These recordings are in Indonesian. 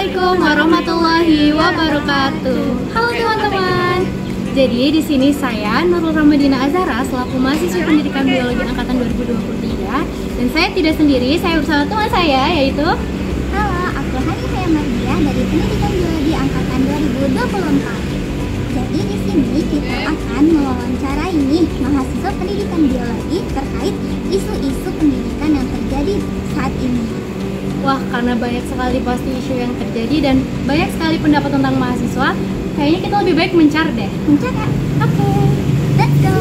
Assalamualaikum warahmatullahi wabarakatuh. Halo teman-teman. Jadi di sini saya Nurul Ramadina Azhara selaku mahasiswa pendidikan biologi angkatan 2023 dan saya tidak sendiri, saya bersama teman saya yaitu Halo, aku Hanifah Mardiah dari pendidikan biologi angkatan 2024. Jadi di sini kita akan mewawancarai mahasiswa pendidikan biologi terkait isu-isu pendidikan yang terjadi saat ini. wah, karena banyak sekali pasti isu yang terjadi dan banyak sekali pendapat tentang mahasiswa, kayaknya kita lebih baik mencar deh. Mencar ya? Oke, let's go.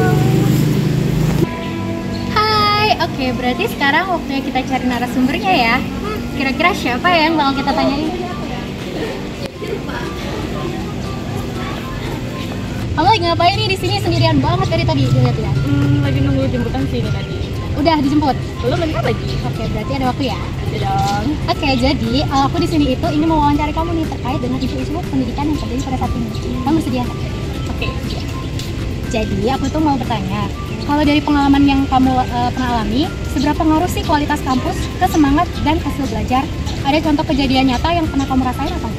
Hai, oke, berarti sekarang waktunya kita cari narasumbernya ya. Kira-kira siapa ya yang bakal kita tanyain? Kamu lagi ngapain nih di sini sendirian banget dari tadi? Lihat-lihat. Lagi nunggu jemputan sini tadi. Udah dijemput? Belum, bentar lagi. Oke, berarti ada waktu ya. Ya dong. Oke, jadi aku di sini itu ini mau wawancara kamu nih terkait dengan isu-isu pendidikan yang terjadi pada saat ini. Kamu bersedia nggak? Oke. Jadi aku tuh mau bertanya, kalau dari pengalaman yang kamu pernah alami, seberapa ngaruh sih kualitas kampus ke semangat dan hasil belajar? Ada contoh kejadian nyata yang pernah kamu rasain atau?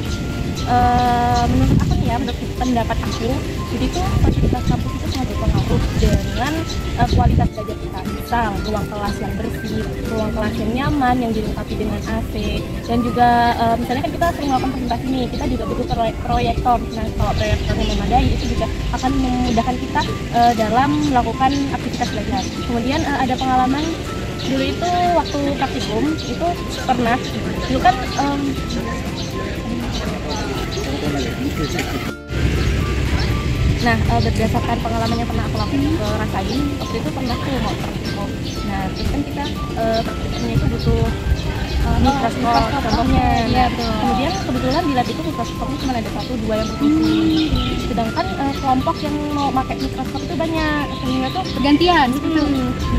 Menurut aku nih ya, menurut pendapat aku, jadi tuh fasilitas kampus itu sangat berpengaruh dengan kualitas belajar kita. Misal ruang kelas yang bersih, ruang kelas yang nyaman, yang dilengkapi dengan AC, dan juga misalnya kan kita sering melakukan presentasi nih, kita juga butuh proyektor. Nah, kalau proyektornya memadai itu juga akan memudahkan kita dalam melakukan aktivitas belajar. Kemudian ada pengalaman dulu itu waktu praktikum itu pernah, dulu kan berdasarkan pengalaman yang pernah aku rasain, waktu itu pernah tuh mau praktikum. Nah, terus kan kita praktikumnya itu butuh mikroskop contohnya. Iya, Kemudian kebetulan di lab itu mikroskopnya cuma ada 1-2 yang berfungsi. Sedangkan kelompok yang mau pakai mikroskop itu banyak, sehingga tuh Pergantian.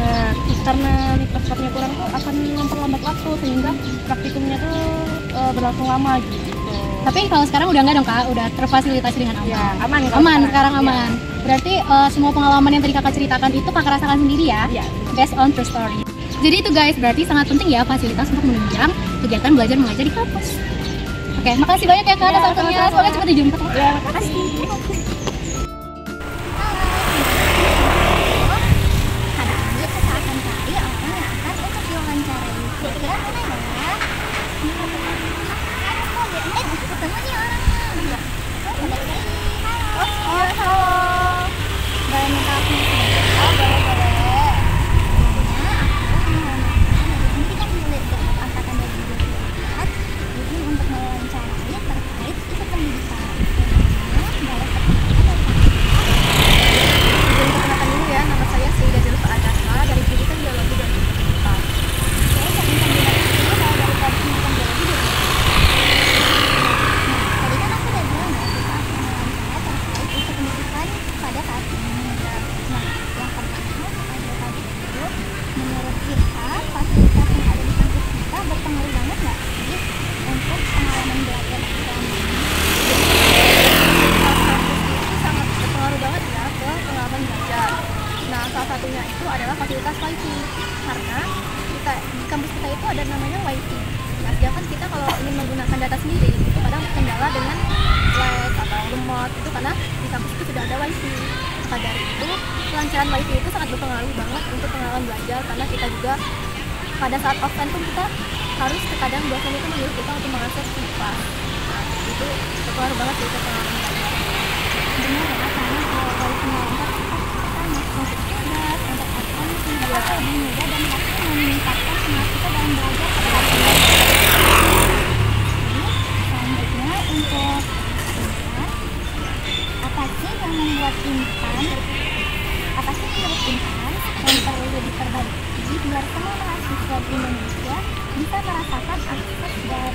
Nah, karena mikroskopnya kurang tuh akan memperlambat waktu sehingga praktikumnya tuh berlangsung lama gitu. Tapi kalau sekarang udah nggak dong kak, udah terfasilitasi dengan aman. Ya, aman. Aman, sekarang aman. Berarti semua pengalaman yang tadi kakak ceritakan itu kakak rasakan sendiri ya? Iya. Based on true story. Jadi itu guys, berarti sangat penting ya fasilitas untuk menunjang kegiatan belajar mengajar di kampus. Oke, makasih banyak ya kak atas waktunya. Semoga cepat dijemput. Ya, makasih. Hari ini kita akan cari orang yang akan untuk diwawancarai. Kira-kira mana ya? Ketemu nih orangnya. Halo. Boleh minta aku boleh. Pendidikan biologi angkatan 2024. Jadi untuk mewawancarai terkait isu pendidikan. Izin perkenalkan dulu ya, nama saya Sida Jelus Adasa dari Pendidikan Biologi dan Kimia. Saya ingin pendidikan itu dari pendidikan biologi. Tadi kan aku udah bilang ya, kita akan mewawancara terkait isu pendidikan pada saat ini. Nah, yang pertama ada tadi itu, menurut kita fasilitas yang ada di kampus kita berpengaruh banget nggak sih untuk pengalaman belajar kita ini? Kampus itu sangat berpengaruh banget ya ke pengalaman belajar. Nah, salah satunya itu adalah fasilitas wifi, karena kita di kampus kita itu ada namanya wifi. Nah, sedangkan kita kalau ingin menggunakan data sendiri itu kadang kendala dengan lag atau lemot itu karena di kampus itu sudah ada wifi. Maka dari itu kelancaran wifi itu sangat berpengaruh banget untuk pengalaman belajar, karena kita juga pada saat offline pun kita harus terkadang dosen itu menyuruh kita untuk mengakses kipas. Itu berpengaruh banget sih ke pengalaman belajar. Benar ya, karena kalau wifi-nya lancar kita masuk tugas untuk absensi dapat lebih mudah dan pasti meningkatkan semangat kita dalam belajar pada hari ini. Selanjutnya untuk Intan, apa sih yang menurut Intan yang perlu diperbaiki biar semua mahasiswa di Indonesia bisa merasakan akses dan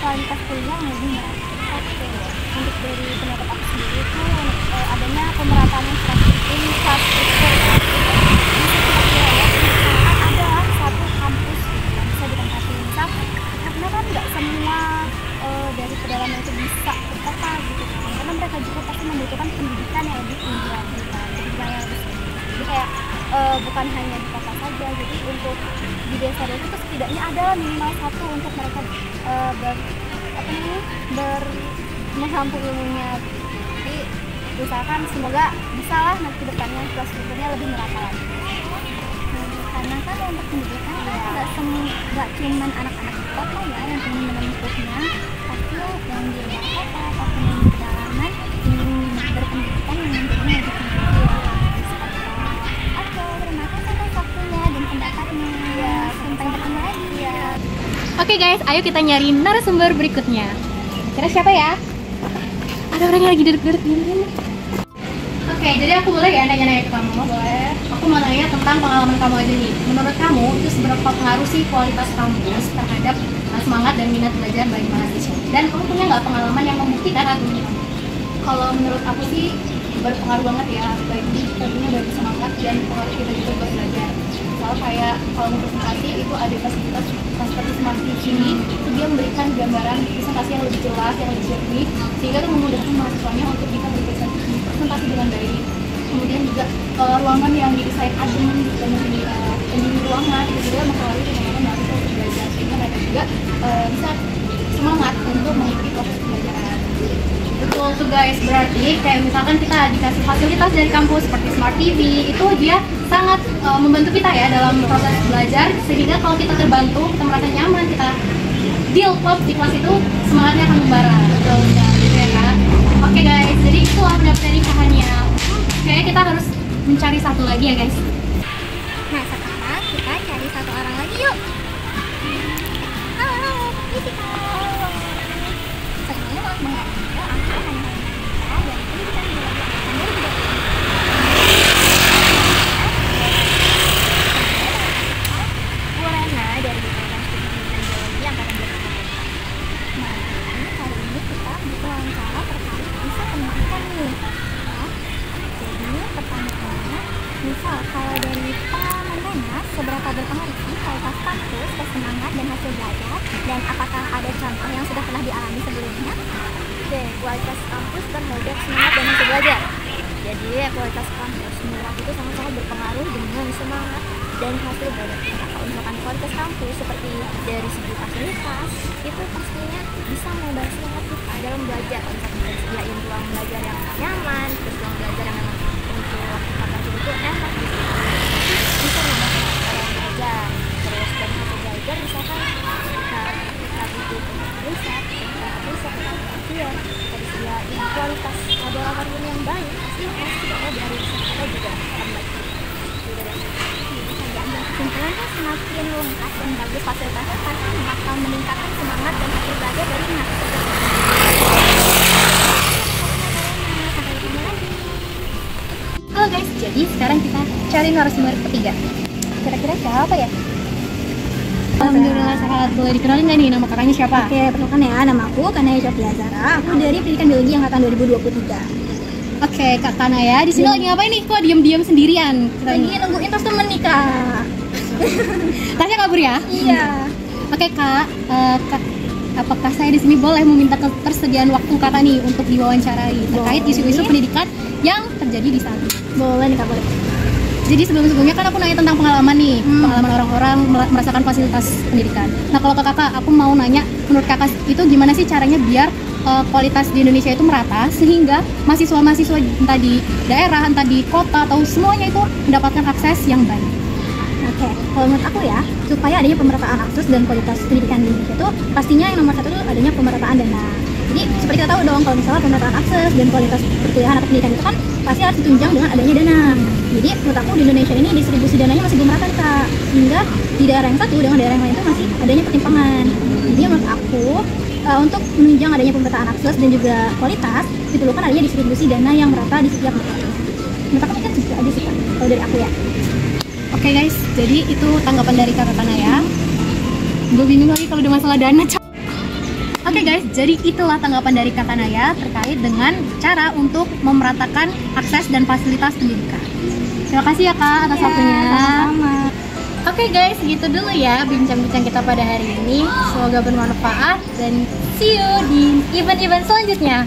kualitas kuliah yang lebih baik? Oke, untuk dari pendapat aku sendiri itu adanya pemerataan infrastruktur di setiap wilayah saat ada satu kampus yang bisa ditempati. Misal, karena kan nggak semua dari pedalaman itu bisa ke kota gitu kan, karena mereka juga pasti membutuhkan pendidikan yang lebih tinggi lagi kan, pendidikan yang lebih tinggi. Jadi kayak bukan hanya di kota saja, jadi untuk di desa-desa itu setidaknya ada minimal satu untuk mereka menghambur ilmunya. Jadi usahakan semoga bisa lah nanti ke depannya infrastrukturnya lebih merata lagi. Karena kan untuk pendidikan nggak cuma anak-anak di kota ya yang ingin menempuhnya, pasti yang di luar kota ataupun yang di pedalaman ingin berpendidikan yang menjadinya lebih tinggi. Oke, terima kasih atas waktunya dan pendapatnya. Ya, sampai ketemu lagi ya. Oke guys, ayo kita nyari narasumber berikutnya. Kira siapa ya? Ada orang yang lagi duduk-duduk gini. Oke, jadi aku boleh ya nanya-nanya ke kamu? Boleh. Aku mau nanya tentang pengalaman kamu aja nih. Menurut kamu itu seberapa pengaruh sih kualitas kampus terhadap semangat dan minat belajar bagi mahasiswa? Dan kamu punya nggak pengalaman yang membuktikan hal ini? Kalau menurut aku sih berpengaruh banget ya, bagi tentunya bagi semangat dan pengaruh kita juga buat belajar. Soal kayak kalau mau presentasi itu ada fasilitas seperti smart teaching, itu dia memberikan gambaran presentasi yang lebih jelas, yang lebih jernih, sehingga itu memudahkan mahasiswanya untuk bisa berpresentasi dengan baik. Kemudian juga ruangan yang didesain adem dan pendingin ruangan itu juga mempengaruhi pengalaman mahasiswa untuk belajar, sehingga mereka juga bisa semangat untuk mengikuti proses pembelajaran. Betul tuh guys, berarti kayak misalkan kita dikasih fasilitas dari kampus seperti Smart TV, itu dia sangat membantu kita ya dalam proses belajar, sehingga kalau kita terbantu, kita merasa nyaman, kita deal klop di kelas itu, semangatnya akan membara. Betul gitu ya kan? Oke guys, jadi itulah pendapat dari Kahania. Kayaknya kita harus mencari satu lagi ya guys. Nah, sekarang kita cari satu orang lagi yuk. Halo, Jessica. Sebenarnya maaf banget, aku hanya dan ini kita Bu Rena dari Departemen Studi Biologi Angkatan 2023. Nah, kali ini kita butuh wawancara terkait bisa pendidikan nih. Jadi pertanyaannya, misal kalau dari pengalaman Rena, seberapa berpengaruh sih kualitas kampus ke semangat dan hasil belajar, dan apakah ada contoh yang sudah pernah dialami sebelumnya? Oke, kualitas kampus terhadap semangat dan hasil belajar. Jadi kualitas kampus menurut aku itu sangat-sangat berpengaruh dengan semangat dan hasil belajar kita. Kalau misalkan kualitas kampus seperti dari segi fasilitas, itu pastinya bisa mengubah semangat kita dalam belajar. Kalau misalkan kita sediain ruang belajar yang nyaman, terus ruang belajar yang memang untuk apa itu enak gitu, bisa menambah semangat dalam belajar. Terus dari hasil belajar misalkan kita butuh riset, dia disediain kualitas laboratorium yang baik, pasti kita dari riset kita juga akan baik. Kesimpulannya semakin lengkap dan bagus fasilitasnya pasti akan meningkatkan semangat dan hasil belajar dari mahasiswa. Sampai ketemu lagi. Halo guys, jadi sekarang kita cari narasumber ketiga. Kira-kira siapa ya? Alhamdulillah sehat. Boleh dikenalin nggak nih nama kakaknya siapa? Oke, perkenalkan ya, nama aku Kanaya Sofia Zara. Aku dari Pendidikan Biologi Angkatan 2023. Oke, Kak Kanaya, di sini lagi ngapain nih? Kok diam-diam sendirian? Lagi nungguin tas temen nih, Kak. Tasnya kabur ya? Iya. Oke Kak, apakah saya di sini boleh meminta ketersediaan waktu Kakak nih untuk diwawancarai terkait isu-isu pendidikan yang terjadi di saat ini? Boleh nih, Kak, boleh. Jadi sebelum-sebelumnya kan aku nanya tentang pengalaman nih, pengalaman orang-orang merasakan fasilitas pendidikan. Nah kalau ke Kakak, aku mau nanya, menurut Kakak itu gimana sih caranya biar kualitas di Indonesia itu merata sehingga mahasiswa-mahasiswa entah di daerah, entah di kota atau semuanya itu mendapatkan akses yang baik? Oke, kalau menurut aku ya, supaya adanya pemerataan akses dan kualitas pendidikan di Indonesia itu pastinya yang nomor satu itu adanya pemerataan dana. Jadi seperti kita tahu dong, kalau misalnya pemerataan akses dan kualitas perkuliahan atau pendidikan itu kan pasti harus ditunjang dengan adanya dana. Jadi menurut aku di Indonesia ini distribusi dananya masih belum merata nih, Kak, sehingga di daerah yang satu dengan daerah yang lain itu masih adanya ketimpangan. Jadi menurut aku untuk menunjang adanya pemerataan akses dan juga kualitas diperlukan adanya distribusi dana yang merata di setiap daerah. Menurut aku kan gitu aja sih, Kak, kalau dari aku ya. Oke guys, jadi itu tanggapan dari Kakak Kanaya. Gue bingung lagi kalau udah masalah dana. Oke guys, jadi itulah tanggapan dari Kak Kanaya terkait dengan cara untuk memeratakan akses dan fasilitas pendidikan. Terima kasih ya Kak atas waktunya. Sama-sama. Oke guys, gitu dulu ya bincang-bincang kita pada hari ini. Semoga bermanfaat dan see you di event-event selanjutnya.